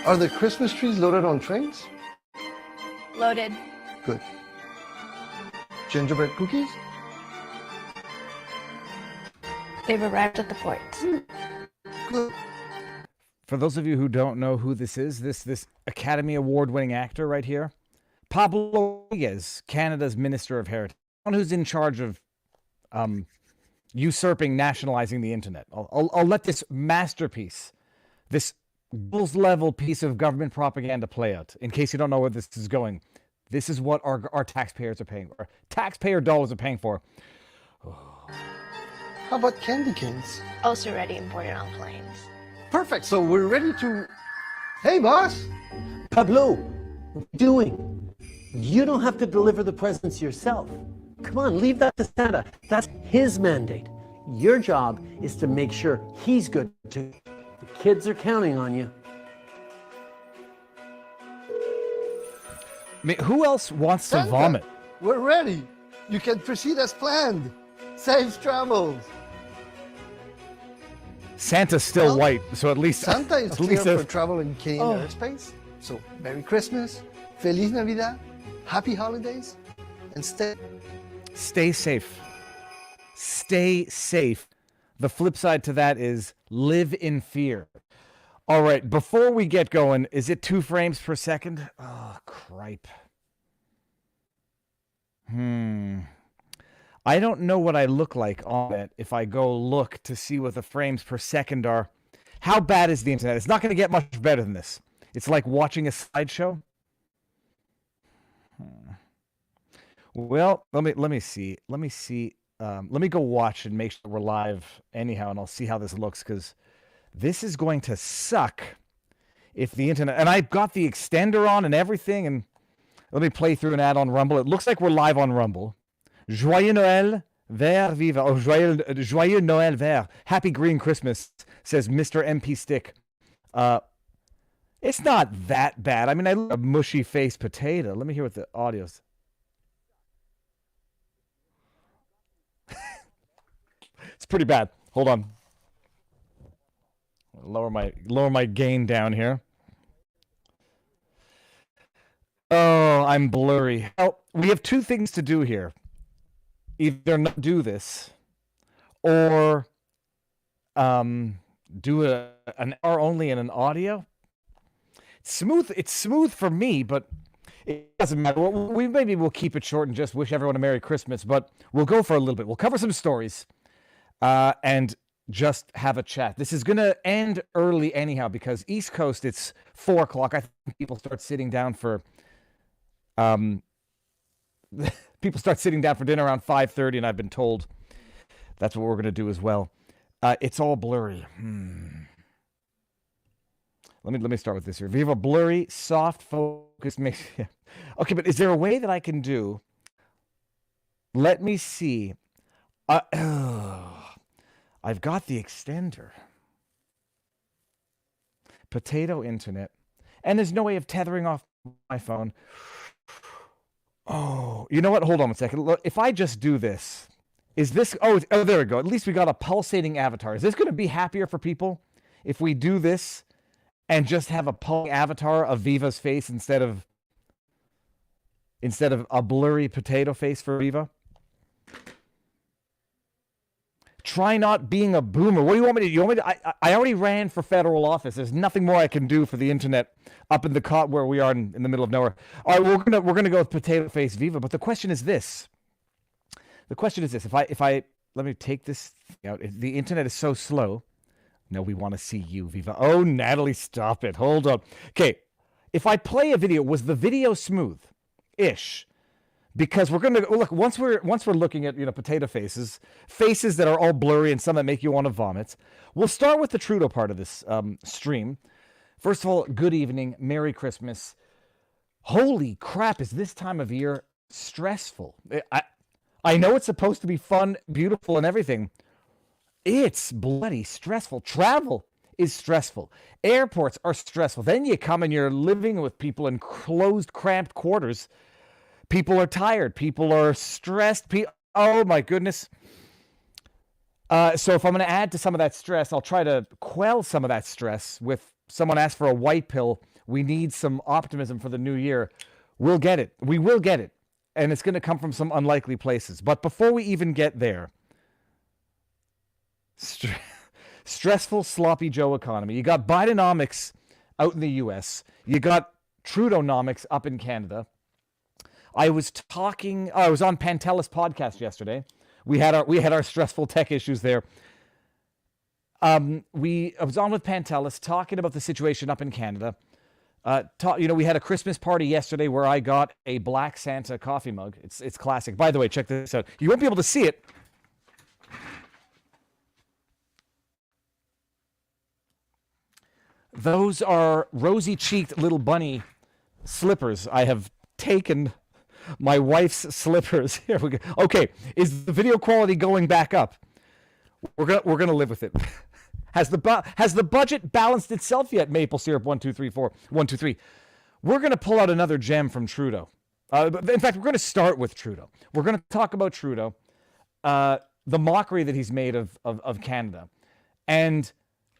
Are the Christmas trees loaded on trains? Loaded. Good. Gingerbread cookies? They've arrived at the port. Good. For those of you who don't know who this is, this Academy Award-winning actor right here, Pablo Rodriguez, Canada's Minister of Heritage, one who's in charge of usurping, nationalizing the internet. I'll let this masterpiece, this level piece of government propaganda play out. In case you don't know where this is going, this is what our taxpayers are paying for. Taxpayer dollars are paying for. How about candy canes? Also ready imported on planes. Perfect. So we're ready to... Hey, boss. Pablo, what are you doing? You don't have to deliver the presents yourself. Come on, leave that to Santa. That's his mandate. Your job is to make sure he's good too. The kids are counting on you. I mean, who else wants to Santa, vomit? We're ready. You can proceed as planned. Safe travels. Santa's still Well, white, so at least Santa is at clear least for travel in Canadian airspace. So, Merry Christmas, Feliz Navidad, Happy Holidays, and stay safe. Stay safe. The flip side to that is live in fear. All right, before we get going, is it 2 frames per second? Oh, cripe. I don't know what I look like on it if I go look to see what the frames per second are. How bad is the internet? It's not going to get much better than this. It's like watching a slideshow. Well, let me see. Let me go watch and make sure we're live anyhow, and I'll see how this looks, because this is going to suck if the internet... And I've got the extender on and everything, and let me play through an ad on Rumble. It looks like we're live on Rumble. Joyeux Noël, vert viva. Oh, joyeux Noël vert. Happy Green Christmas, says Mr. MP Stick. It's not that bad. I mean, I look a mushy-faced potato. Let me hear what the audio's... It's pretty bad. Hold on. Lower my gain down here. Oh, I'm blurry. Well, we have 2 things to do here. Either not do this, or do an hour only in an audio. It's smooth for me, but it doesn't matter. Maybe we'll keep it short and just wish everyone a Merry Christmas, but we'll go for a little bit. We'll cover some stories and just have a chat. This is going to end early anyhow, because East Coast, it's 4 o'clock. I think people start sitting down for... People start sitting down for dinner around 5:30, and I've been told that's what we're going to do as well. It's all blurry. Let me start with this here. Viva blurry, soft focus mix. Okay, but is there a way that I can do? Let me see. I've got the extender. Potato internet, and there's no way of tethering off my phone. Oh, you know what? Hold on a second. Look, if I just do this, is this... Oh, there we go. At least we got a pulsating avatar. Is this going to be happier for people if we do this and just have a pulsating avatar of Viva's face instead of a blurry potato face for Viva? Try not being a boomer. What do you want me to do? You want me to... I already ran for federal office. There's nothing more I can do for the internet up in the cot where we are in the middle of nowhere. All right, we're gonna go with potato face Viva. But the question is this. If I let me take this out. The internet is so slow. No, we want to see you, Viva. Oh, Natalie, stop it. Hold on. Okay, if I play a video, was the video smooth-ish? Because we're going to look, once we're looking at, potato faces that are all blurry and some that make you want to vomit. We'll start with the Trudeau part of this stream. First of all, good evening, Merry Christmas. Holy crap, is this time of year stressful? I know it's supposed to be fun, beautiful, and everything. It's bloody stressful. Travel is stressful. Airports are stressful. Then you come and you're living with people in closed, cramped quarters. People are tired. People are stressed. Oh, my goodness. So if I'm going to add to some of that stress, I'll try to quell some of that stress with someone asked for a white pill. We need some optimism for the new year. We'll get it. We will get it. And it's going to come from some unlikely places. But before we even get there, stressful, sloppy Joe economy. You got Bidenomics out in the U.S. You got Trudeaunomics up in Canada. I was on Pantelis podcast yesterday. We had our stressful tech issues there. I was on with Pantelis talking about the situation up in Canada. We had a Christmas party yesterday where I got a Black Santa coffee mug. It's classic. By the way, check this out. You won't be able to see it. Those are rosy-cheeked little bunny slippers. I have taken my wife's slippers. Here we go. Okay, is the video quality going back up? We're gonna live with it. Has the budget balanced itself yet? Maple syrup 1 2 3 4 1 2 3. We're gonna pull out another gem from Trudeau. In fact, we're gonna start with Trudeau. We're gonna talk about Trudeau, the mockery that he's made of Canada, and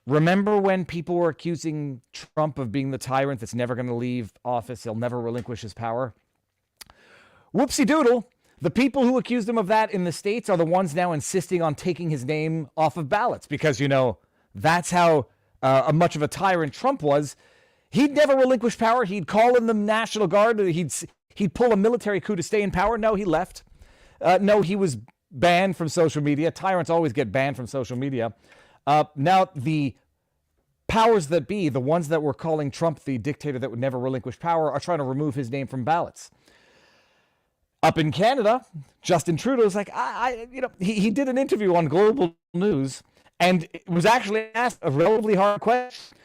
remember when people were accusing Trump of being the tyrant that's never going to leave office? He'll never relinquish his power. Whoopsie doodle. The people who accused him of that in the States are the ones now insisting on taking his name off of ballots because, that's how much of a tyrant Trump was. He'd never relinquish power. He'd call in the National Guard. He'd pull a military coup to stay in power. No, he left. No, he was banned from social media. Tyrants always get banned from social media. Now, the powers that be, the ones that were calling Trump the dictator that would never relinquish power, are trying to remove his name from ballots. Up in Canada, Justin Trudeau's like, he did an interview on Global News and was actually asked a relatively hard question.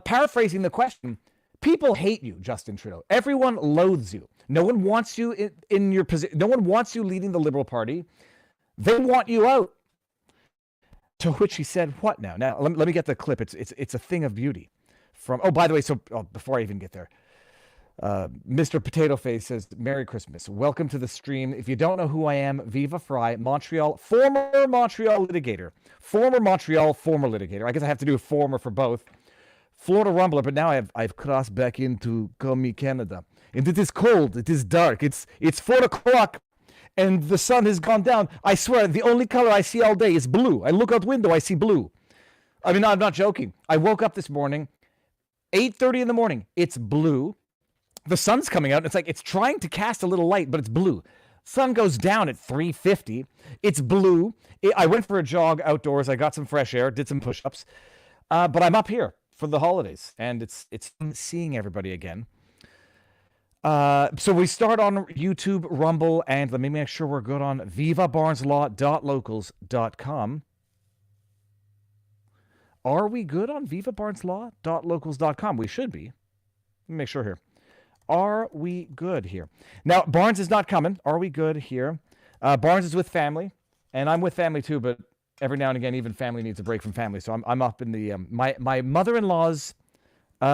Paraphrasing the question, people hate you, Justin Trudeau. Everyone loathes you. No one wants you in your position. No one wants you leading the Liberal Party. They want you out. To which he said, what now? Now, let me get the clip. It's a thing of beauty. By the way, before I even get there, Mr. Potato Face says, Merry Christmas. Welcome to the stream. If you don't know who I am, Viva Fry, former Montreal litigator. Former litigator. I guess I have to do a former for both. Florida Rumbler, but now I've crossed back into Commie, Canada. And it is cold. It is dark. It's 4 o'clock. And the sun has gone down. I swear, the only color I see all day is blue. I look out window, I see blue. I mean, I'm not joking. I woke up this morning, 8:30 in the morning. It's blue. The sun's coming out. It's like it's trying to cast a little light, but it's blue. Sun goes down at 3:50. It's blue. I went for a jog outdoors. I got some fresh air, did some push-ups. But I'm up here for the holidays, and it's seeing everybody again. So we start on YouTube, Rumble, and let me make sure we're good on vivabarneslaw.locals.com. Are we good on vivabarneslaw.locals.com? We should be. Let me make sure here. Are we good here? Now, Barnes is not coming. Are we good here? Barnes is with family, and I'm with family too, but every now and again, even family needs a break from family. So I'm up in the my mother-in-law's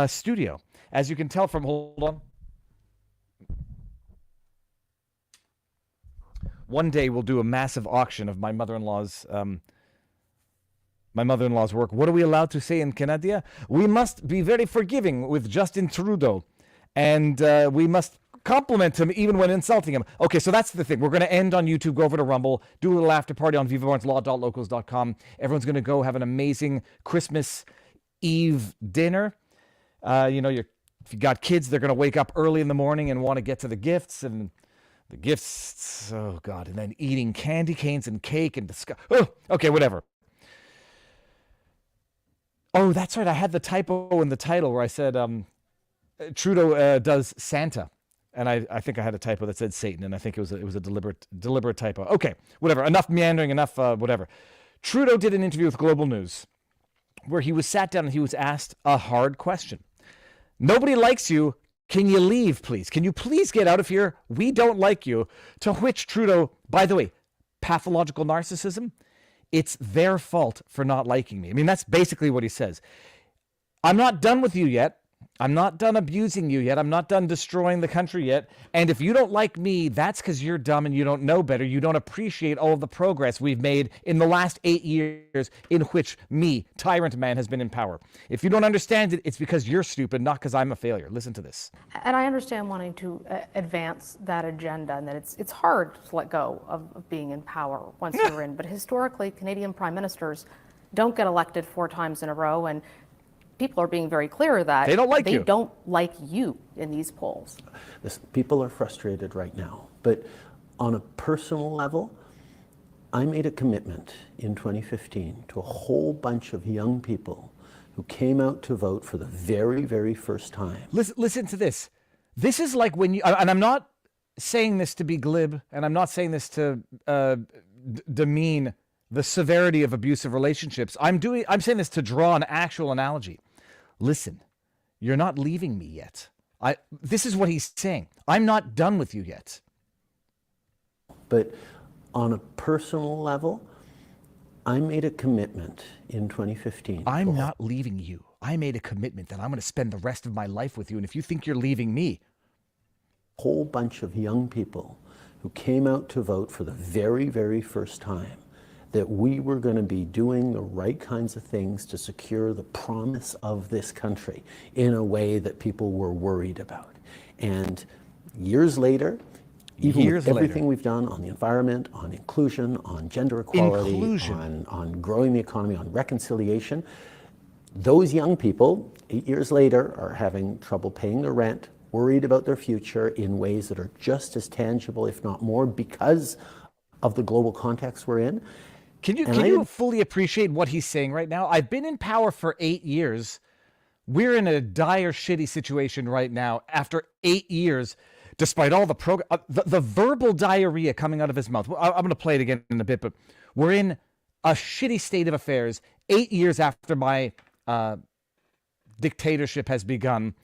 studio. As you can tell from, hold on. One day we'll do a massive auction of my mother-in-law's work. What are we allowed to say in Canada? We must be very forgiving with Justin Trudeau, and we must compliment him even when insulting him. Okay, so that's the thing. We're going to end on YouTube, go over to Rumble, do a little after party on vivabarneslaw.locals.com. Everyone's going to go have an amazing Christmas Eve dinner. If you got kids, they're going to wake up early in the morning and want to get to the gifts and. The gifts, oh God, and then eating candy canes and cake and okay, whatever. Oh, that's right. I had the typo in the title where I said Trudeau does Santa, and I think I had a typo that said Satan, and I think it was a deliberate typo. Okay, whatever. Enough meandering. Enough whatever. Trudeau did an interview with Global News where he was sat down and he was asked a hard question. Nobody likes you. Can you leave, please? Can you please get out of here? We don't like you. To which Trudeau, by the way, pathological narcissism, it's their fault for not liking me. I mean, that's basically what he says. I'm not done with you yet. I'm not done abusing you yet. I'm not done destroying the country yet. And if you don't like me, that's because you're dumb and you don't know better. You don't appreciate all of the progress we've made in the last 8 years in which me, Tyrant Man, has been in power. If you don't understand it, it's because you're stupid, not because I'm a failure. Listen to this. And I understand wanting to advance that agenda, and that it's hard to let go of being in power once you're in. But historically, Canadian prime ministers don't get elected 4 times in a row, and people are being very clear that they don't like you. you. They don't like you in these polls. Listen, people are frustrated right now, but on a personal level, I made a commitment in 2015 to a whole bunch of young people who came out to vote for the very, very first time. Listen to this. This is like when you, and I'm not saying this to be glib, and I'm not saying this to demean the severity of abusive relationships. I'm saying this to draw an actual analogy. Listen, you're not leaving me yet. This is what he's saying. I'm not done with you yet. But on a personal level, I made a commitment in 2015. I'm not leaving you. I made a commitment that I'm going to spend the rest of my life with you. And if you think you're leaving me, a whole bunch of young people who came out to vote for the very, very first time, that we were going to be doing the right kinds of things to secure the promise of this country in a way that people were worried about. And years later, even with everything we've done on the environment, on inclusion, on gender equality, on growing the economy, on reconciliation, those young people, 8 years later, are having trouble paying their rent, worried about their future in ways that are just as tangible, if not more, because of the global context we're in. Can you fully appreciate what he's saying right now? I've been in power for 8 years. We're in a dire, shitty situation right now after 8 years, despite all the verbal diarrhea coming out of his mouth. I'm going to play it again in a bit, but we're in a shitty state of affairs 8 years after my dictatorship has begun.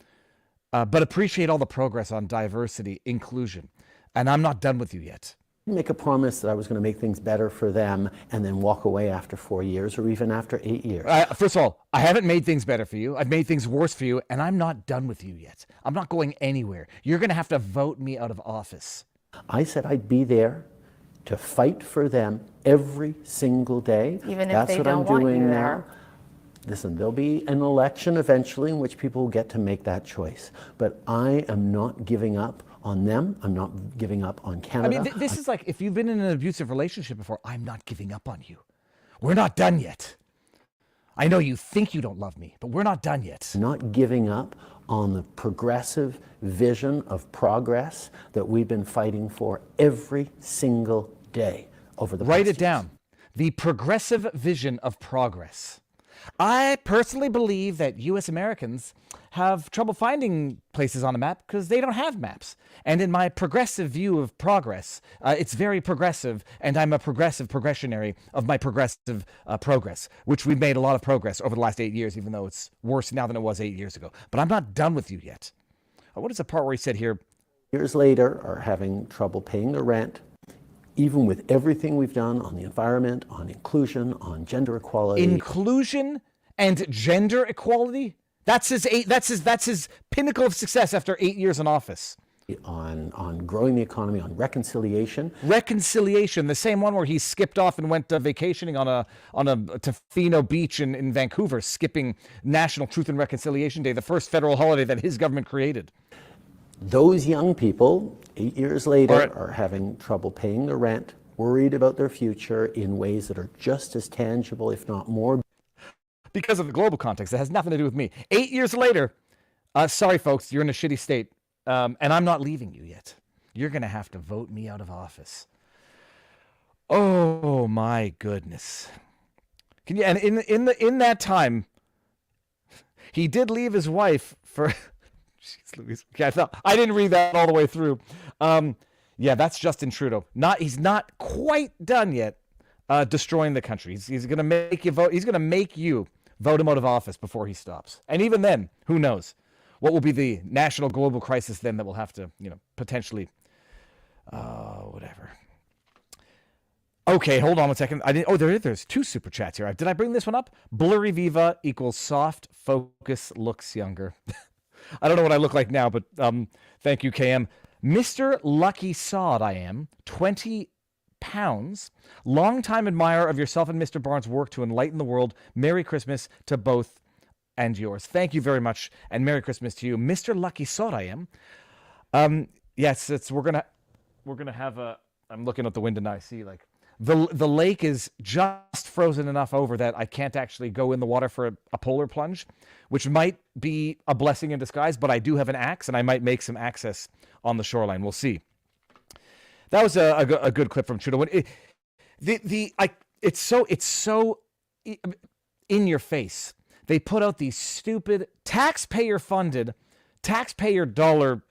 But appreciate all the progress on diversity, inclusion. And I'm not done with you yet. Make a promise that I was going to make things better for them and then walk away after 4 years or even after 8 years. First of all, I haven't made things better for you. I've made things worse for you, and I'm not done with you yet. I'm not going anywhere. You're going to have to vote me out of office. I said I'd be there to fight for them every single day. Even if That's they what don't I'm want doing you now. there. Listen, there'll be an election eventually in which people will get to make that choice. But I am not giving up on them. I'm not giving up on Canada. I mean, this is like if you've been in an abusive relationship before, I'm not giving up on you. We're not done yet. I know you think you don't love me, but we're not done yet. Not giving up on the progressive vision of progress that we've been fighting for every single day over the past Write it years. down. The progressive vision of progress. I personally believe that U.S. Americans have trouble finding places on a map because they don't have maps. And in my progressive view of progress, it's very progressive, and I'm a progressionary of my progressive progress, which we've made a lot of progress over the last 8 years, even though it's worse now than it was 8 years ago. But I'm not done with you yet. What is the part where he said here? Years later are having trouble paying their rent, even with everything we've done on the environment, on inclusion, on gender equality. Inclusion and gender equality? That's his pinnacle of success after 8 years in office. On growing the economy, on reconciliation. Reconciliation, the same one where he skipped off and went vacationing on a Tofino beach in Vancouver, skipping National Truth and Reconciliation Day, the first federal holiday that his government created. Those young people, 8 years later, are having trouble paying their rent, worried about their future in ways that are just as tangible, if not more. Because of the global context, it has nothing to do with me. 8 years later, sorry folks, you're in a shitty state, and I'm not leaving you yet. You're going to have to vote me out of office. Oh my goodness! Can you? And in that time, he did leave his wife for. Jeez Louise. Okay, I didn't read that all the way through. Yeah, that's Justin Trudeau. He's not quite done yet destroying the country. He's going to make you vote. He's going to make you vote him out of office before he stops. And even then, who knows? What will be the national global crisis then that we'll have to, potentially, whatever. Okay, hold on 1 second. There's 2 super chats here. Did I bring this one up? Blurry Viva equals soft focus looks younger. I don't know what I look like now, but thank you, KM. Mr. Lucky Sod, I am, 20 pounds, longtime admirer of yourself and Mr. Barnes' work to enlighten the world. Merry Christmas to both and yours. Thank you very much, and Merry Christmas to you, Mr. Lucky Sod, I am. Yes, we're gonna have a. I'm looking out the window and I see like the lake is just frozen enough over that I can't actually go in the water for a polar plunge, which might be a blessing in disguise. But I do have an axe, and I might make some access on the shoreline. We'll see. That was a good clip from Trudeau. It's so in your face. They put out these stupid taxpayer-funded, taxpayer dollar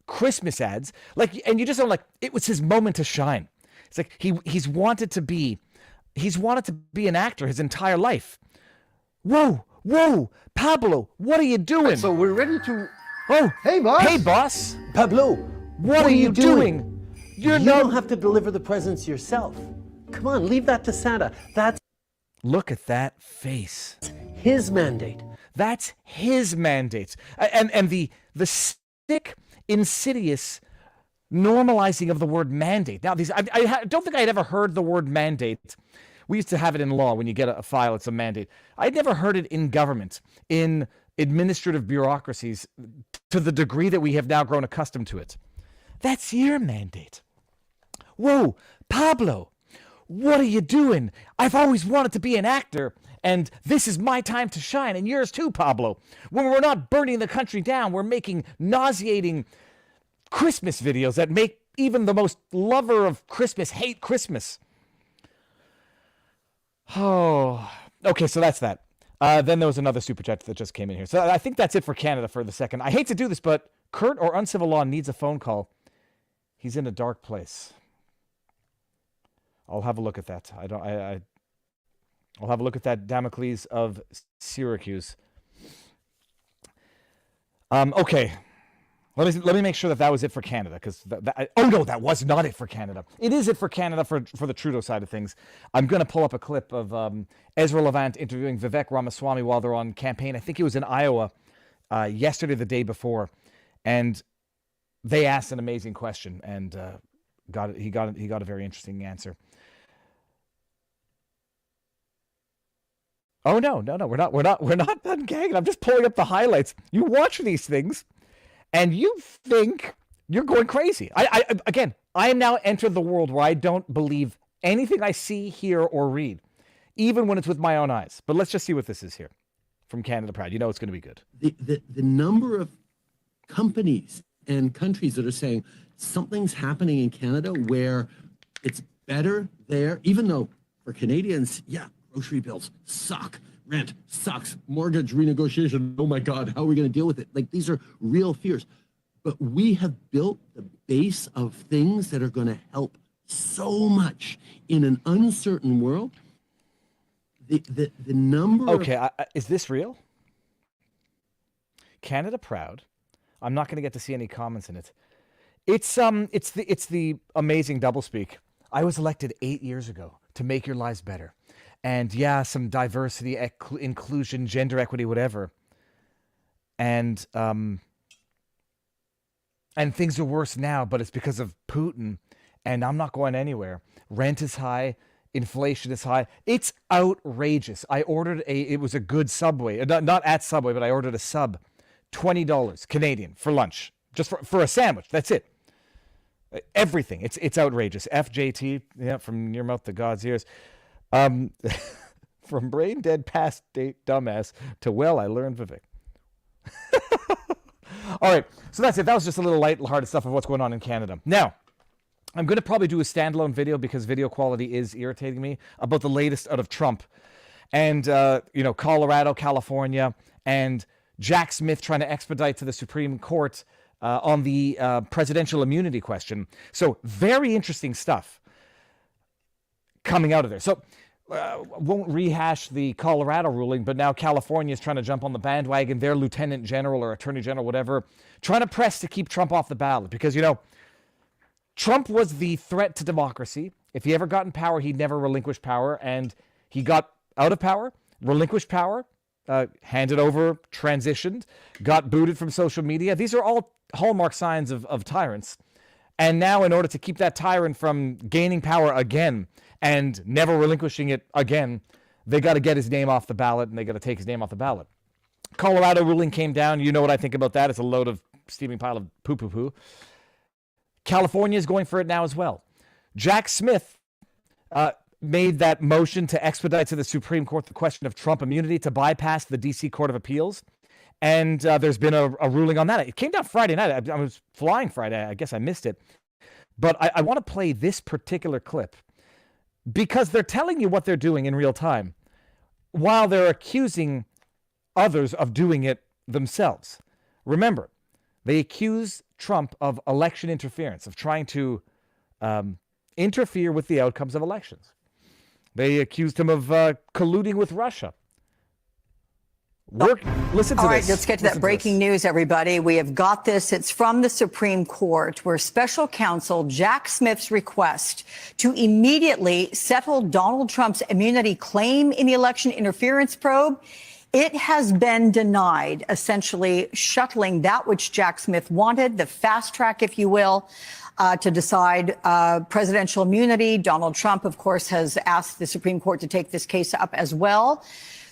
Christmas ads, like, and you just don't like. It was his moment to shine. It's like he's wanted to be an actor his entire life. Whoa, Pablo, what are you doing? So we're ready to. Oh, hey, boss. Hey, boss. Pablo, What are you doing? You don't have to deliver the presents yourself. Come on, leave that to Santa. That's Look at that face. his mandate. That's his mandate. And the sick, insidious normalizing of the word mandate. Now, I don't think I had ever heard the word mandate. We used to have it in law. When you get a file, it's a mandate. I'd never heard it in government, in administrative bureaucracies, to the degree that we have now grown accustomed to it. That's your mandate. Whoa, Pablo, what are you doing? I've always wanted to be an actor, and this is my time to shine, and yours too, Pablo. When we're not burning the country down, we're making nauseating Christmas videos that make even the most lover of Christmas hate Christmas. Oh, okay, so that's that. Then there was another super chat that just came in here. So I think that's it for Canada for the second. I hate to do this, but Kurt or Uncivil Law needs a phone call. He's in a dark place. I'll have a look at that. I'll have a look at that Damocles of Syracuse. Okay. Let me make sure that was it for Canada, because oh no, that was not it for Canada. It is it for Canada for the Trudeau side of things. I'm going to pull up a clip of Ezra Levant interviewing Vivek Ramaswamy while they're on campaign. I think it was in Iowa yesterday, the day before, and they asked an amazing question, and he got a very interesting answer. Oh no, we're not done gagging. I'm just pulling up the highlights. You watch these things, and you think you're going crazy. I am now entered the world where I don't believe anything I see, hear, or read, even when it's with my own eyes. But let's just see what this is here from Canada Proud. You know it's going to be good. The number of companies and countries that are saying something's happening in Canada where it's better there, even though for Canadians, yeah, grocery bills suck, rent sucks, mortgage renegotiation, oh my God, how are we going to deal with it? Like, these are real fears. But we have built the base of things that are going to help so much in an uncertain world. The number Okay, is this real? Canada Proud. I'm not going to get to see any comments in it. It's the amazing doublespeak. I was elected 8 years ago to make your lives better. And yeah, some diversity, inclusion, gender equity, whatever. And things are worse now, but it's because of Putin. And I'm not going anywhere. Rent is high. Inflation is high. It's outrageous. I ordered it was a good Subway. Not at Subway, but I ordered a sub. $20 Canadian for lunch. Just for a sandwich. That's it. Everything. It's outrageous. FJT, yeah, from your mouth to God's ears. From brain dead past date dumbass to, well, I learned Vivek. All right, so that's it. That was just a little light-hearted stuff of what's going on in Canada. Now, I'm going to probably do a standalone video because video quality is irritating me about the latest out of Trump. And, Colorado, California, and Jack Smith trying to expedite to the Supreme Court on the presidential immunity question. So very interesting stuff coming out of there. So won't rehash the Colorado ruling, but now California is trying to jump on the bandwagon. Their lieutenant general or attorney general, whatever, trying to press to keep Trump off the ballot because, Trump was the threat to democracy. If he ever got in power, he'd never relinquish power. And he got out of power, relinquished power, handed over, transitioned, got booted from social media. These are all hallmark signs of tyrants. And now, in order to keep that tyrant from gaining power again and never relinquishing it again, they got to get his name off the ballot, and they got to take his name off the ballot. Colorado ruling came down. You know what I think about that. It's a load of steaming pile of poo-poo-poo. California is going for it now as well. Jack Smith made that motion to expedite to the Supreme Court the question of Trump immunity to bypass the D.C. Court of Appeals. And there's been a ruling on that. It came down Friday night. I was flying Friday. I guess I missed it. But I want to play this particular clip because they're telling you what they're doing in real time while they're accusing others of doing it themselves. Remember, they accuse Trump of election interference, of trying to interfere with the outcomes of elections. They accused him of colluding with Russia. Listen to All right, this. let's get to that breaking news, everybody. We have got this. It's from the Supreme Court, where special counsel Jack Smith's request to immediately settle Donald Trump's immunity claim in the election interference probe, it has been denied, essentially shuttling that which Jack Smith wanted, the fast track, if you will, to decide presidential immunity. Donald Trump, of course, has asked the Supreme Court to take this case up as well.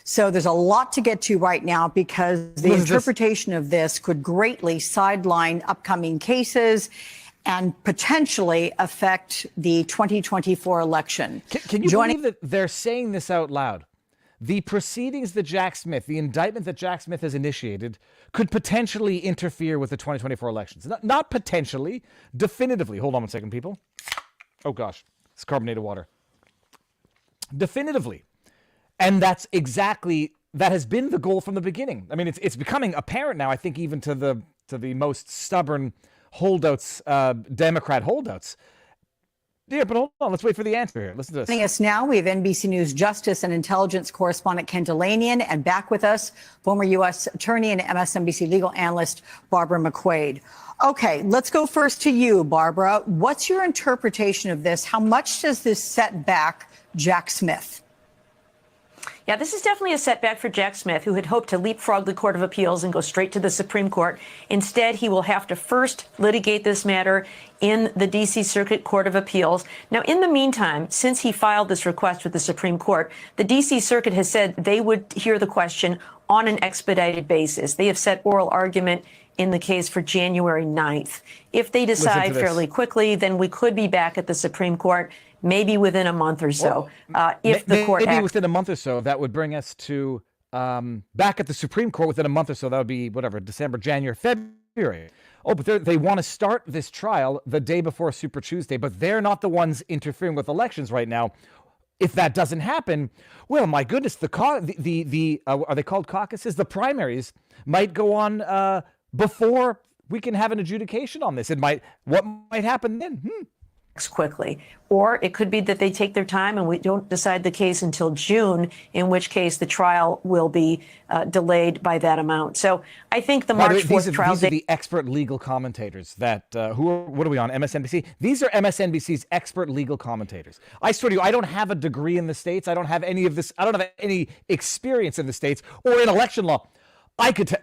So there's a lot to get to right now because the interpretation of this could greatly sideline upcoming cases and potentially affect the 2024 election. Can you believe that they're saying this out loud? The proceedings that Jack Smith, the indictment that Jack Smith has initiated, could potentially interfere with the 2024 elections. Not potentially, definitively. Hold on one second, people. Oh, gosh. It's carbonated water. Definitively. And that has been the goal from the beginning. I mean, it's becoming apparent now, I think, even to the most stubborn holdouts, Democrat holdouts. Yeah, but hold on. Let's wait for the answer here. Listen to this. Joining us now, we have NBC News Justice and Intelligence correspondent Ken Delanian, and back with us, former U.S. Attorney and MSNBC legal analyst Barbara McQuaid. Okay, let's go first to you, Barbara. What's your interpretation of this? How much does this set back Jack Smith? Yeah, this is definitely a setback for Jack Smith, who had hoped to leapfrog the Court of Appeals and go straight to the Supreme Court. Instead, he will have to first litigate this matter in the D.C. Circuit Court of Appeals. Now, in the meantime, since he filed this request with the Supreme Court, the D.C. Circuit has said they would hear the question on an expedited basis. They have set oral argument in the case for January 9th. If they decide fairly quickly, then we could be back at the Supreme Court maybe within a month or so. If the court maybe within a month or so, that would bring us to back at the Supreme Court within a month or so. That would be whatever, December, January, February. Oh, but they want to start this trial the day before Super Tuesday, but they're not the ones interfering with elections right now. If that doesn't happen, well, my goodness, are they called caucuses? The primaries might go on before we can have an adjudication on this. What might happen then? Quickly. Or it could be that they take their time and we don't decide the case until June, in which case the trial will be delayed by that amount. So I think the March 4th trial... These are the expert legal commentators that, what are we on, MSNBC? These are MSNBC's expert legal commentators. I swear to you, I don't have a degree in the States. I don't have any of this. I don't have any experience in the States or in election law. I could tell...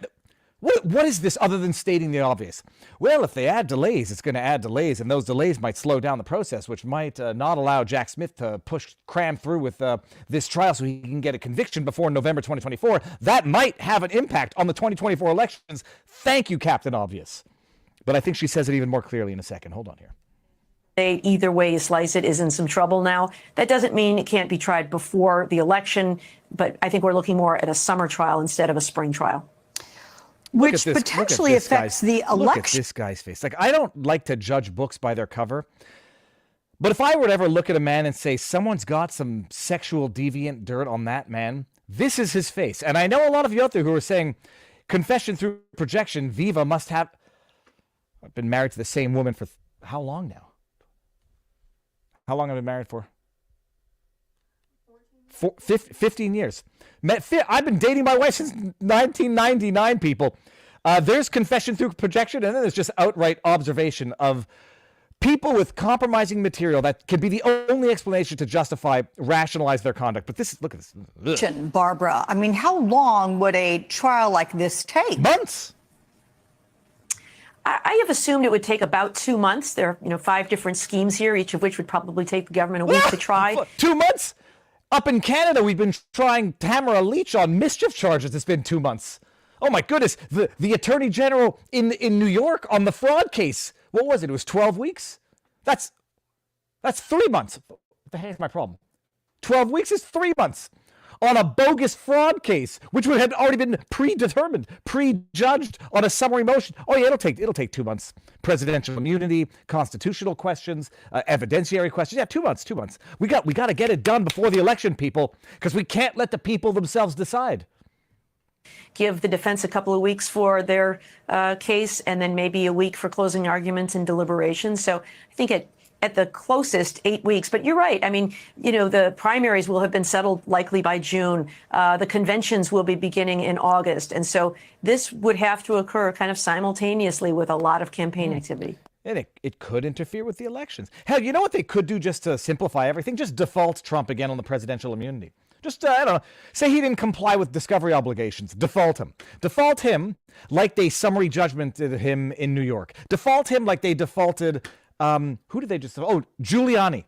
What is this other than stating the obvious? Well, if they add delays, it's going to add delays, and those delays might slow down the process, which might not allow Jack Smith to cram through with this trial so he can get a conviction before November 2024. That might have an impact on the 2024 elections. Thank you, Captain Obvious. But I think she says it even more clearly in a second. Hold on here. Either way you slice it is in some trouble now. That doesn't mean it can't be tried before the election, but I think we're looking more at a summer trial instead of a spring trial. Which potentially affects the election. Look at this guy's face. Like, I don't like to judge books by their cover. But if I were to ever look at a man and say, someone's got some sexual deviant dirt on that man, this is his face. And I know a lot of you out there who are saying, confession through projection, Viva must have... I've been married to the same woman for how long now? How long have I been married for? 15 years. I've been dating my wife since 1999, people. There's confession through projection, and then there's just outright observation of people with compromising material that can be the only explanation to justify, rationalize their conduct. But this, look at this. Ugh. Barbara, I mean, how long would a trial like this take? Months. I have assumed it would take about 2 months. There are, 5 different schemes here, each of which would probably take the government a week to try. 2 months? Up in Canada, we've been trying Tamara Leach on mischief charges. It's been 2 months. Oh my goodness, the Attorney General in New York on the fraud case. What was it? It was 12 weeks? That's 3 months. What the heck is my problem? 12 weeks is 3 months on a bogus fraud case, which would have already been predetermined, prejudged on a summary motion. Oh yeah, it'll take 2 months. Presidential immunity, constitutional questions, evidentiary questions. Yeah, 2 months. We got to get it done before the election, people, because we can't let the people themselves decide. Give the defense a couple of weeks for their case, and then maybe a week for closing arguments and deliberations. So I think at the closest 8 weeks. But you're right. I mean, the primaries will have been settled likely by June. The conventions will be beginning in August. And so this would have to occur kind of simultaneously with a lot of campaign activity. And it could interfere with the elections. Hell, you know what they could do just to simplify everything? Just default Trump again on the presidential immunity. Just, I don't know, say he didn't comply with discovery obligations. Default him. Default him like they summary judgmented him in New York. Default him like they defaulted, who did they just, Giuliani.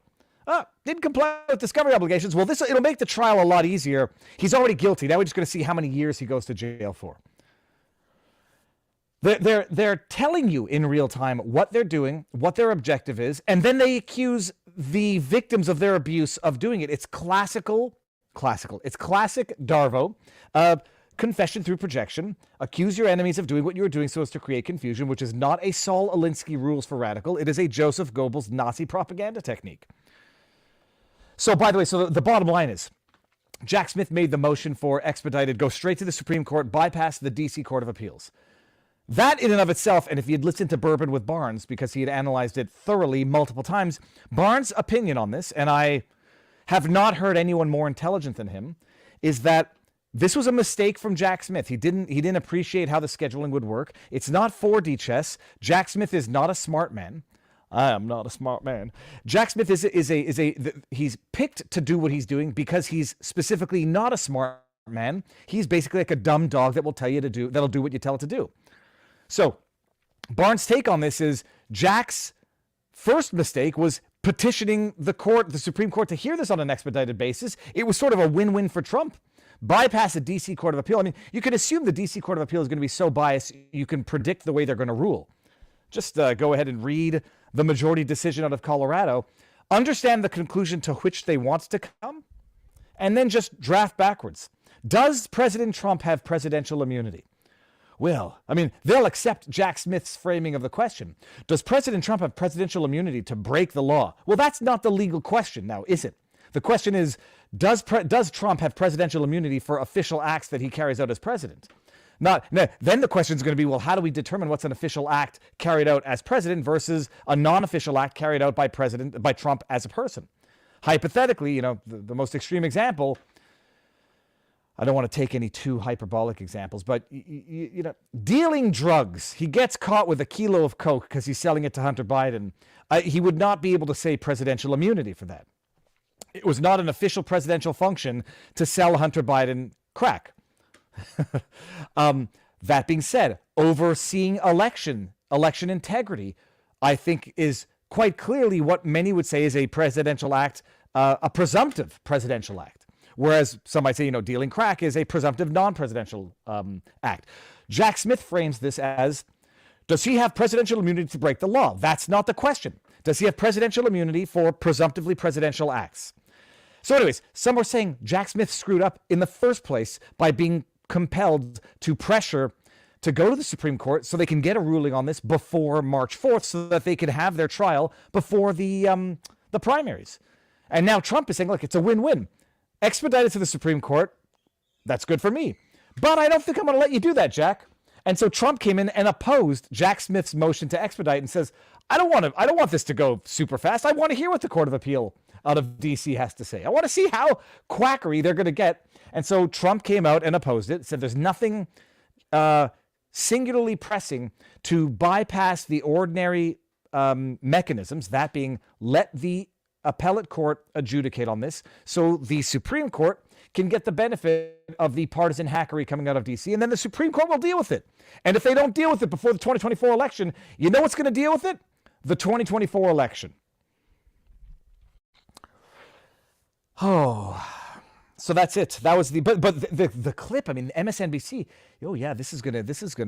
Didn't comply with discovery obligations. Well, it'll make the trial a lot easier. He's already guilty. Now we're just going to see how many years he goes to jail for. They're telling you in real time what they're doing, what their objective is, and then they accuse the victims of their abuse of doing it. It's classical. It's classic Darvo. Confession through projection. Accuse your enemies of doing what you were doing so as to create confusion, which is not a Saul Alinsky rules for radical. It is a Joseph Goebbels Nazi propaganda technique. So, by the way, the bottom line is, Jack Smith made the motion for expedited, go straight to the Supreme Court, bypass the D.C. Court of Appeals. That in and of itself, and if you'd listened to Bourbon with Barnes, because he had analyzed it thoroughly multiple times, Barnes' opinion on this, and I have not heard anyone more intelligent than him, is that this was a mistake from Jack Smith. He didn't appreciate how the scheduling would work. It's not 4D chess. Jack Smith is not a smart man. I am not a smart man. Jack Smith he's picked to do what he's doing because he's specifically not a smart man. He's basically like a dumb dog that'll do what you tell it to do. So Barnes' take on this is Jack's first mistake was petitioning the Supreme Court to hear this on an expedited basis. It was sort of a win-win for Trump. Bypass the D.C. Court of Appeal. I mean, you can assume the D.C. Court of Appeal is going to be so biased, you can predict the way they're going to rule. Just go ahead and read the majority decision out of Colorado, understand the conclusion to which they want to come, and then just draft backwards. Does President Trump have presidential immunity? Well, I mean, they'll accept Jack Smith's framing of the question. Does President Trump have presidential immunity to break the law? Well, that's not the legal question now, is it? The question is, does Trump have presidential immunity for official acts that he carries out as president? Then the question is going to be, well, how do we determine what's an official act carried out as president versus a non-official act carried out by Trump as a person? Hypothetically, the most extreme example, I don't want to take any too hyperbolic examples, but dealing drugs. He gets caught with a kilo of coke because he's selling it to Hunter Biden. He would not be able to say presidential immunity for that. It was not an official presidential function to sell Hunter Biden crack. That being said, overseeing election integrity, I think is quite clearly what many would say is a presidential act, a presumptive presidential act. Whereas some might say, dealing crack is a presumptive non-presidential act. Jack Smith frames this as, does he have presidential immunity to break the law? That's not the question. Does he have presidential immunity for presumptively presidential acts? So anyways, some are saying Jack Smith screwed up in the first place by being compelled to pressure to go to the Supreme Court so they can get a ruling on this before March 4th so that they can have their trial before the primaries. And now Trump is saying, look, it's a win-win. Expedited to the Supreme Court, that's good for me. But I don't think I'm going to let you do that, Jack. And so Trump came in and opposed Jack Smith's motion to expedite and says, I don't want this to go super fast. I want to hear what the Court of Appeal out of D.C. has to say. I want to see how quackery they're going to get. And so Trump came out and opposed it, said there's nothing singularly pressing to bypass the ordinary mechanisms, that being let the appellate court adjudicate on this so the Supreme Court can get the benefit of the partisan hackery coming out of DC, and then the Supreme Court will deal with it. And if they don't deal with it before the 2024 election, you know what's going to deal with it? The 2024 election. Oh, so that's it. That was the clip. I mean, MSNBC. Oh yeah, this is gonna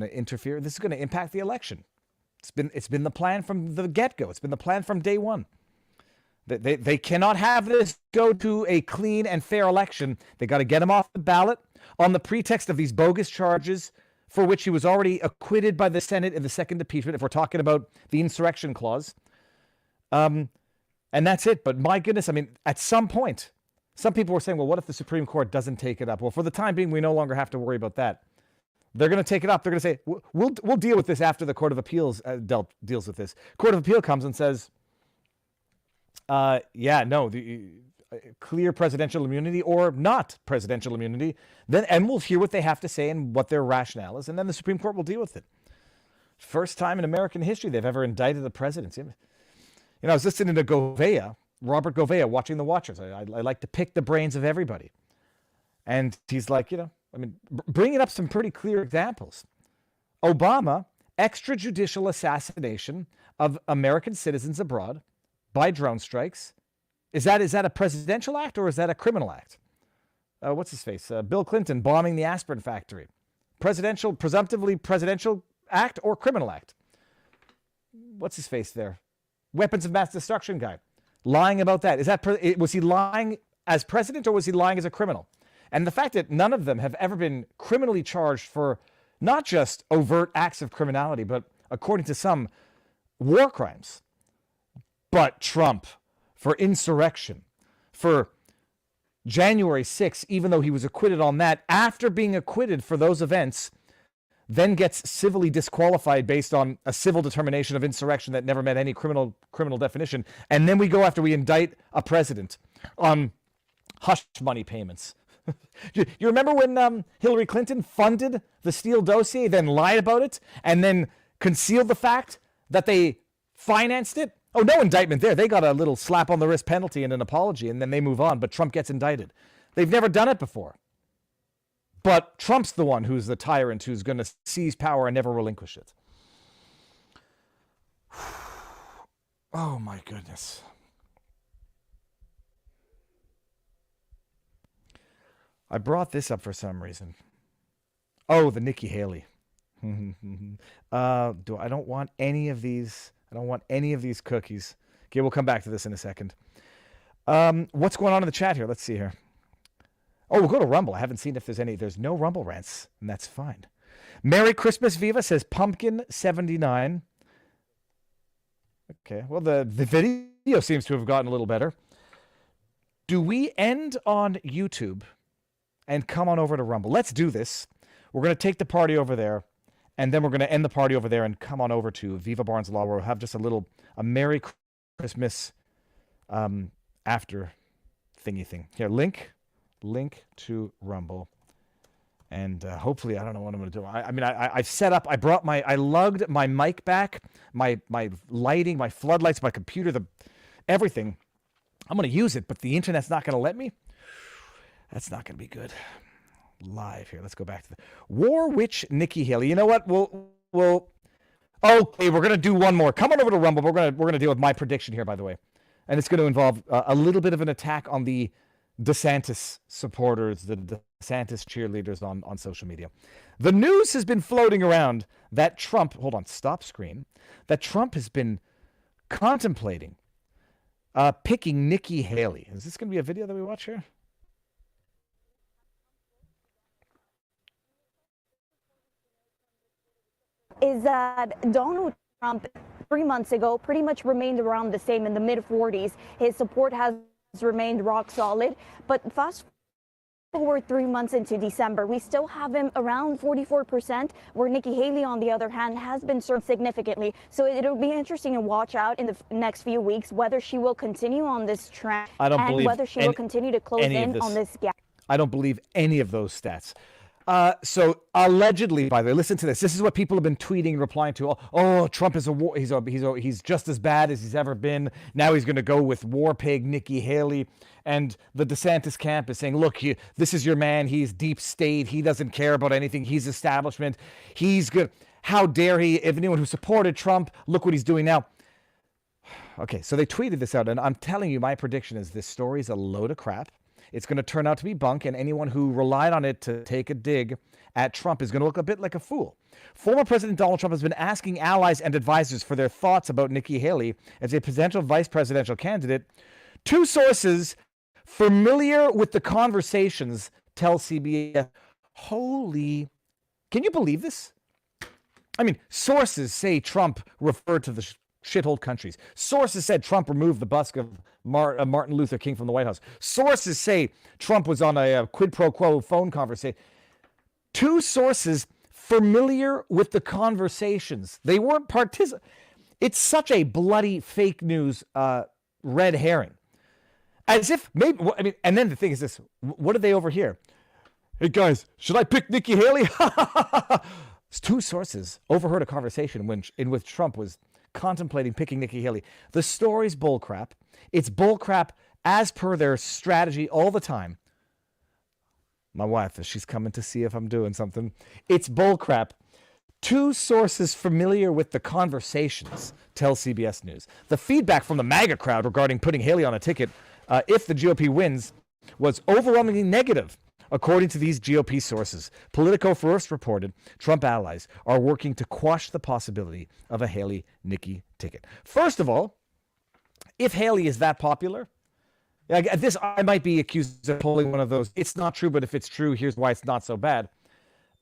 interfere. This is gonna impact the election. It's been the plan from the get-go. It's been the plan from day one. They cannot have this go to a clean and fair election. They got to get him off the ballot on the pretext of these bogus charges for which he was already acquitted by the Senate in the second impeachment, if we're talking about the insurrection clause. And that's it. But my goodness, I mean, at some point, some people were saying, well, what if the Supreme Court doesn't take it up? Well, for the time being, we no longer have to worry about that. They're going to take it up. They're going to say, we'll deal with this after the Court of Appeals deals with this. Court of Appeal comes and says, the clear presidential immunity or not presidential immunity, and we'll hear what they have to say and what their rationale is, and then the Supreme Court will deal with it. First time in American history they've ever indicted the president. You know, I was listening to Robert Gouveia, Watching the Watchers. I like to pick the brains of everybody. And he's like, bringing up some pretty clear examples. Obama, extrajudicial assassination of American citizens abroad by drone strikes. Is that a presidential act or is that a criminal act? What's his face? Bill Clinton bombing the aspirin factory. Presumptively presidential act or criminal act? What's his face there? Weapons of mass destruction guy. Lying about that. Was he lying as president or was he lying as a criminal? And the fact that none of them have ever been criminally charged for not just overt acts of criminality, but according to some, war crimes. But Trump, for insurrection, for January 6th, even though he was acquitted on that, after being acquitted for those events, then gets civilly disqualified based on a civil determination of insurrection that never met any criminal definition. And then we go after we indict a president on hush money payments. You remember when Hillary Clinton funded the Steele dossier, then lied about it, and then concealed the fact that they financed it? Oh, no indictment there. They got a little slap on the wrist penalty and an apology, and then they move on. But Trump gets indicted. They've never done it before. But Trump's the one who's the tyrant who's going to seize power and never relinquish it. Oh, my goodness. I brought this up for some reason. Oh, the Nikki Haley. I don't want any of these. I don't want any of these cookies. Okay, we'll come back to this in a second. What's going on in the chat here? Let's see here. Oh, we'll go to Rumble. I haven't seen if there's any. There's no Rumble rants, and that's fine. Merry Christmas, Viva, says Pumpkin79. Okay, well, the video seems to have gotten a little better. Do we end on YouTube and come on over to Rumble? Let's do this. We're going to take the party over there, and then we're going to end the party over there and come on over to Viva Barnes Law, where we'll have just a Merry Christmas after thingy thing. Here, link to Rumble. And hopefully, I don't know what I'm going to do. I've set up, I lugged my mic back, my lighting, my floodlights, my computer, everything. I'm going to use it, but the internet's not going to let me. That's not going to be good. Live here. Let's go back to the War Witch Nikki Haley. You know what? We'll okay, we're going to do one more. Come on over to Rumble. We're going to deal with my prediction here, by the way. And it's going to involve a little bit of an attack on the DeSantis supporters, the DeSantis cheerleaders on social media. The news has been floating around that Trump, hold on, stop screen, that Trump has been contemplating picking Nikki Haley. Is this going to be a video that we watch here? Is that Donald Trump 3 months ago pretty much remained around the same in the mid-40s. His support has remained rock solid, but fast forward 3 months into December, we still have him around 44%, where Nikki Haley, on the other hand, has been surged significantly. So it'll be interesting to watch out in the next few weeks whether she will continue on this trend and whether she will continue to close in on this gap. I don't believe any of those stats. So allegedly, by the way, listen to this. This is what people have been tweeting and replying to. Oh, Trump is he's just as bad as he's ever been. Now he's going to go with war pig Nikki Haley. And the DeSantis camp is saying, look, this is your man. He's deep state. He doesn't care about anything. He's establishment. He's good. How dare he? If anyone who supported Trump, look what he's doing now. Okay, so they tweeted this out. And I'm telling you, my prediction is this story is a load of crap. It's going to turn out to be bunk, and anyone who relied on it to take a dig at Trump is going to look a bit like a fool. Former President Donald Trump has been asking allies and advisors for their thoughts about Nikki Haley as a potential vice presidential candidate. Two sources familiar with the conversations tell CBS, holy, can you believe this? I mean, sources say Trump referred to the shithole countries. Sources said Trump removed the bust of Martin Luther King from the White House. Sources say Trump was on a quid pro quo phone conversation. Two sources familiar with the conversations. They weren't It's such a bloody fake news red herring. As if maybe, I mean, and then the thing is this, what did they overhear? Hey guys, should I pick Nikki Haley? Two sources overheard a conversation in which Trump was contemplating picking Nikki Haley. The story's bullcrap. It's bullcrap as per their strategy all the time. My wife, she's coming to see if I'm doing something. It's bullcrap. Two sources familiar with the conversations tell CBS News. The feedback from the MAGA crowd regarding putting Haley on a ticket if the GOP wins was overwhelmingly negative. According to these GOP sources, Politico first reported Trump allies are working to quash the possibility of a Haley-Nikki ticket. First of all, if Haley is that popular, this I might be accused of pulling one of those, it's not true, but if it's true, here's why it's not so bad.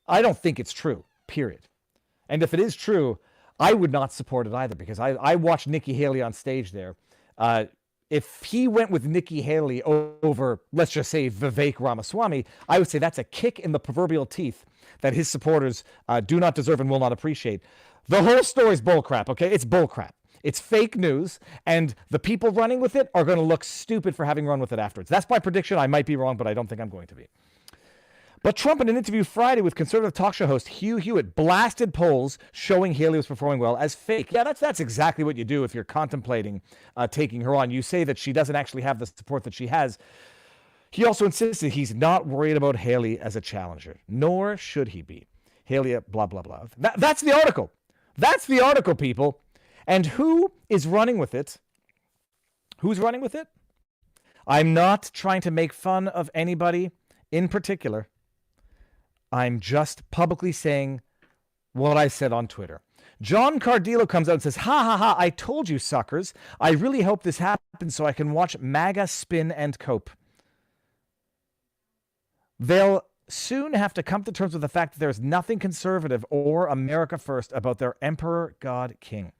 I don't think it's true, period. And if it is true, I would not support it either, because I watched Nikki Haley on stage there. If he went with Nikki Haley over, let's just say, Vivek Ramaswamy, I would say that's a kick in the proverbial teeth that his supporters do not deserve and will not appreciate. The whole story is bullcrap, okay? It's bullcrap. It's fake news, and the people running with it are going to look stupid for having run with it afterwards. That's my prediction. I might be wrong, but I don't think I'm going to be. But Trump, in an interview Friday with conservative talk show host Hugh Hewitt, blasted polls showing Haley was performing well as fake. Yeah, that's exactly what you do if you're contemplating taking her on. You say that she doesn't actually have the support that she has. He also insisted he's not worried about Haley as a challenger, nor should he be. Haley, blah, blah, blah. That's the article. That's the article, people. And who is running with it? Who's running with it? I'm not trying to make fun of anybody in particular. I'm just publicly saying what I said on Twitter. John Cardillo comes out and says, ha, ha, ha, I told you, suckers. I really hope this happens so I can watch MAGA spin and cope. They'll soon have to come to terms with the fact that there's nothing conservative or America first about their emperor, God, king.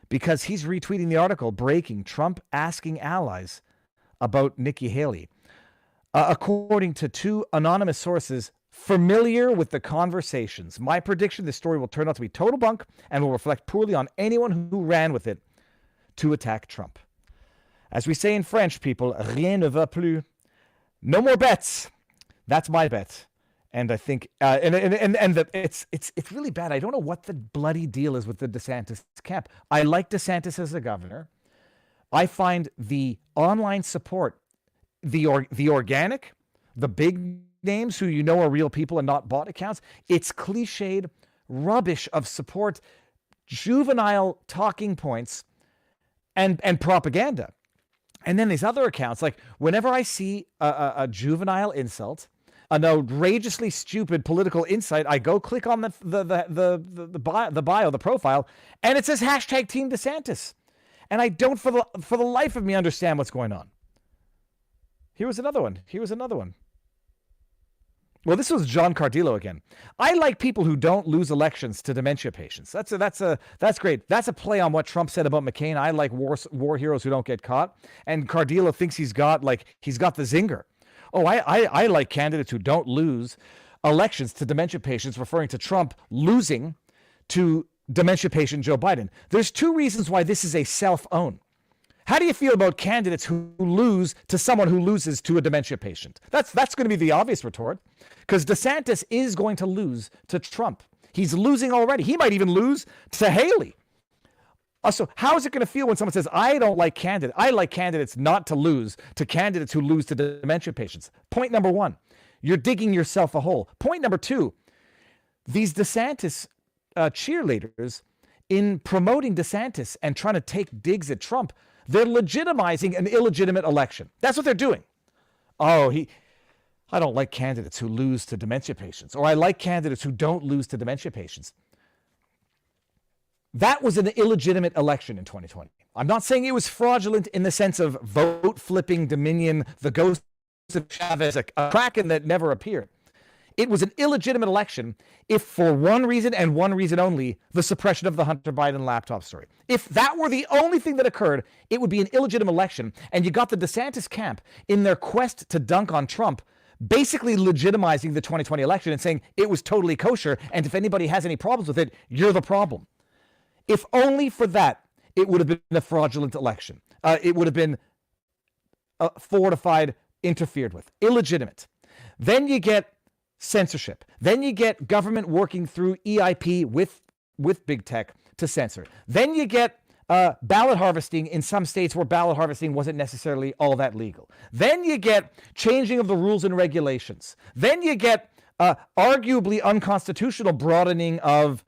Because he's retweeting the article, breaking Trump asking allies about Nikki Haley. According to two anonymous sources familiar with the conversations, my prediction, this story will turn out to be total bunk and will reflect poorly on anyone who ran with it to attack Trump. As we say in French, people, rien ne va plus. No more bets. That's my bet. And I think, it's really bad. I don't know what the bloody deal is with the DeSantis camp. I like DeSantis as a governor. I find the online support, the organic, the big names who you know are real people and not bot accounts, it's cliched rubbish of support, juvenile talking points, and propaganda. And then these other accounts, like whenever I see a juvenile insult, an outrageously stupid political insight, I go click on the bio, the profile, and it says hashtag Team DeSantis. And I don't for the life of me understand what's going on. Here was another one. Well, this was John Cardillo again. I like people who don't lose elections to dementia patients. That's great. That's a play on what Trump said about McCain. I like war heroes who don't get caught. And Cardillo thinks he's got the zinger. Oh, I like candidates who don't lose elections to dementia patients, referring to Trump losing to dementia patient Joe Biden. There's two reasons why this is a self-own. How do you feel about candidates who lose to someone who loses to a dementia patient? That's going to be the obvious retort, because DeSantis is going to lose to Trump. He's losing already. He might even lose to Haley. So how is it going to feel when someone says, I don't like candidates? I like candidates not to lose to candidates who lose to dementia patients. Point number one, you're digging yourself a hole. Point number two, these DeSantis cheerleaders, in promoting DeSantis and trying to take digs at Trump, they're legitimizing an illegitimate election. That's what they're doing. I don't like candidates who lose to dementia patients, or I like candidates who don't lose to dementia patients. That was an illegitimate election in 2020. I'm not saying it was fraudulent in the sense of vote flipping Dominion, the ghost of Chavez, a kraken that never appeared. It was an illegitimate election if, for one reason and one reason only, the suppression of the Hunter Biden laptop story. If that were the only thing that occurred, it would be an illegitimate election. And you got the DeSantis camp in their quest to dunk on Trump, basically legitimizing the 2020 election and saying it was totally kosher. And if anybody has any problems with it, you're the problem. If only for that, it would have been a fraudulent election. It would have been fortified, interfered with, illegitimate. Then you get censorship. Then you get government working through EIP with big tech to censor. Then you get ballot harvesting in some states where ballot harvesting wasn't necessarily all that legal. Then you get changing of the rules and regulations. Then you get arguably unconstitutional broadening of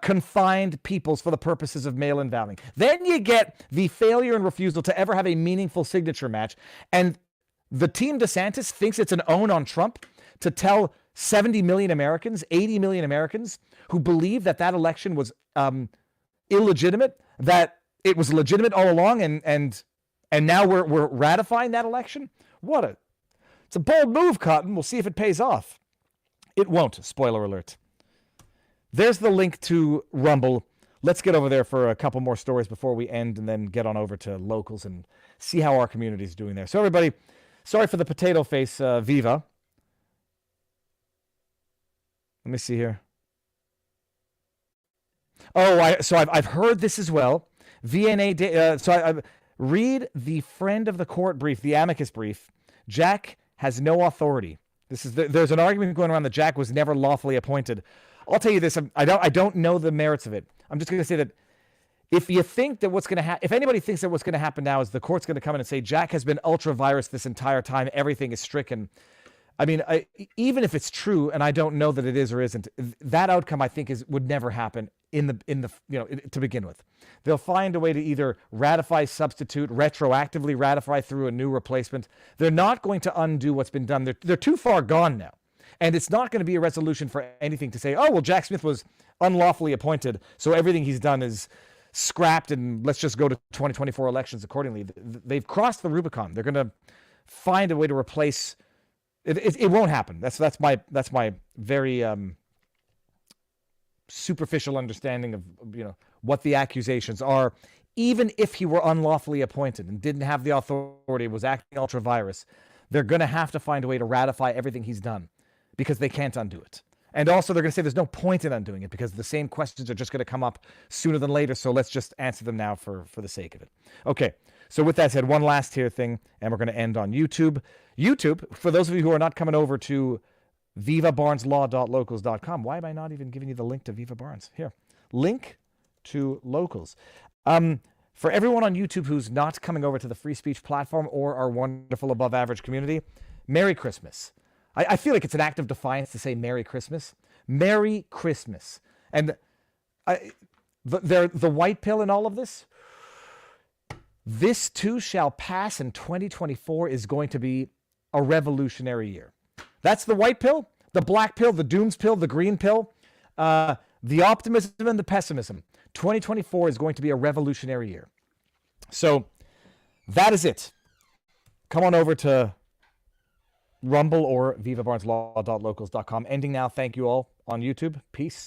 confined peoples for the purposes of mail-in balloting. Then you get the failure and refusal to ever have a meaningful signature match. And the team DeSantis thinks it's an own on Trump to tell 70 million Americans, 80 million Americans who believe that that election was illegitimate, that it was legitimate all along, and now we're ratifying that election. It's a bold move, Cotton. We'll see if it pays off. It won't. Spoiler alert. There's the link to Rumble. Let's get over there for a couple more stories before we end, and then get on over to locals and see how our community is doing there. So everybody, sorry for the potato face, Viva. Let me see here. I've heard this as well. VNA. I read the friend of the court brief, the amicus brief. Jack has no authority. There's an argument going around that Jack was never lawfully appointed. I'll tell you this. I don't know the merits of it. I'm just going to say that if you think that if anybody thinks that what's going to happen now is the court's going to come in and say Jack has been ultra virus this entire time, everything is stricken. I mean, even if it's true, and I don't know that it is or isn't, that outcome I think would never happen to begin with. They'll find a way to either ratify, substitute, retroactively ratify through a new replacement. They're not going to undo what's been done. They're too far gone now. And it's not going to be a resolution for anything to say, oh, well, Jack Smith was unlawfully appointed, so everything he's done is scrapped, and let's just go to 2024 elections accordingly. They've crossed the Rubicon. They're going to find a way to replace. It won't happen. That's my very superficial understanding of what the accusations are. Even if he were unlawfully appointed and didn't have the authority, was acting ultra virus, they're going to have to find a way to ratify everything he's done, because they can't undo it. And also they're going to say there's no point in undoing it because the same questions are just going to come up sooner than later. So let's just answer them now for the sake of it. Okay. So with that said, one last here thing, and we're going to end on YouTube. YouTube, for those of you who are not coming over to vivabarneslaw.locals.com, why am I not even giving you the link to Viva Barnes? Here, link to locals. For everyone on YouTube who's not coming over to the free speech platform or our wonderful above average community, Merry Christmas. I feel like it's an act of defiance to say Merry Christmas. Merry Christmas. And the white pill in all of this, this too shall pass, and 2024 is going to be a revolutionary year. That's the white pill, the black pill, the dooms pill, the green pill, the optimism and the pessimism. 2024 is going to be a revolutionary year. So that is it. Come on over to Rumble or vivabarneslaw.locals.com. Ending now. Thank you all on YouTube. Peace.